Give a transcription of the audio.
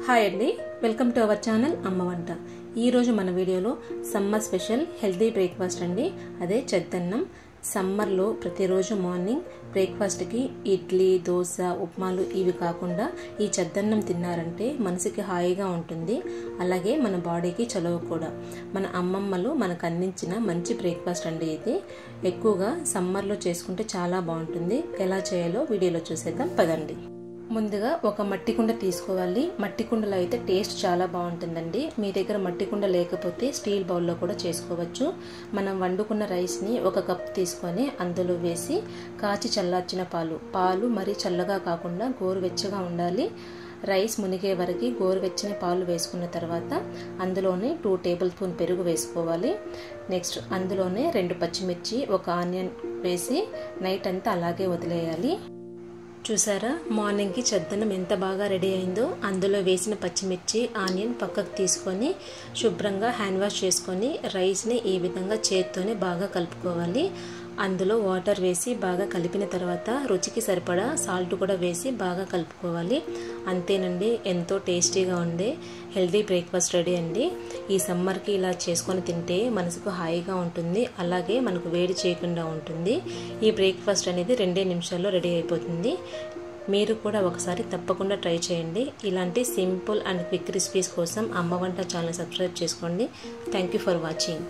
Hi అండి, welcome to our channel అమ్మ వంట. ఈరోజు మన వీడియోలో సమ్మర్ స్పెషల్ హెల్తీ బ్రేక్ఫాస్ట్ అండి. అదే చెద్దన్నం. సమ్మర్లో ప్రతిరోజు మార్నింగ్ బ్రేక్ఫాస్ట్కి ఇడ్లీ, దోశ, ఉప్మాలు ఇవి కాకుండా ఈ చెద్దన్నం తిన్నారంటే మనసుకి హాయిగా ఉంటుంది. అలాగే మన బాడీకి చలువ కూడా. మన అమ్మమ్మలు మనకు అందించిన మంచి బ్రేక్ఫాస్ట్ అండి ఇది. ఎక్కువగా సమ్మర్లో చేసుకుంటే చాలా బాగుంటుంది. ఎలా చేయాలో వీడియోలో చూసేద్దాం పదండి. ముందుగా ఒక మట్టి కుండ తీసుకోవాలి. మట్టి కుండలో అయితే టేస్ట్ చాలా బాగుంటుందండి. మీ దగ్గర మట్టి కుండ లేకపోతే స్టీల్ బౌల్లో కూడా చేసుకోవచ్చు. మనం వండుకున్న రైస్ని ఒక కప్ తీసుకొని అందులో వేసి కాచి చల్లార్చిన పాలు మరీ చల్లగా కాకుండా గోరువెచ్చగా ఉండాలి. రైస్ మునిగే వరకు గోరువెచ్చని పాలు వేసుకున్న తర్వాత అందులోనే 2 టేబుల్ స్పూన్ పెరుగు వేసుకోవాలి. నెక్స్ట్ అందులోనే 2 పచ్చిమిర్చి, ఒక ఆనియన్ వేసి నైట్ అంతా అలాగే వదిలేయాలి. చూసారా, మార్నింగ్కి చెద్దన్నం ఎంత బాగా రెడీ అయిందో. అందులో వేసిన పచ్చిమిర్చి, ఆనియన్ పక్కకు తీసుకొని శుభ్రంగా హ్యాండ్ వాష్ చేసుకొని రైస్ని ఈ విధంగా చేత్తోనే బాగా కలుపుకోవాలి. అందులో వాటర్ వేసి బాగా కలిపిన తర్వాత రుచికి సరిపడా సాల్ట్ కూడా వేసి బాగా కలుపుకోవాలి. అంతేనండి, ఎంతో టేస్టీగా ఉండే హెల్దీ బ్రేక్ఫాస్ట్ రెడీ అండి. ఈ సమ్మర్కి ఇలా చేసుకొని తింటే మనసుకు హాయిగా ఉంటుంది. అలాగే మనకు వేడి చేయకుండా ఉంటుంది. ఈ బ్రేక్ఫాస్ట్ అనేది 2 నిమిషాల్లో రెడీ అయిపోతుంది. మీరు కూడా ఒకసారి తప్పకుండా ట్రై చేయండి. ఇలాంటి సింపుల్ అండ్ క్విక్ రెసిపీస్ కోసం అమ్మ వంట ఛానల్ సబ్స్క్రైబ్ చేసుకోండి. Thank you for watching.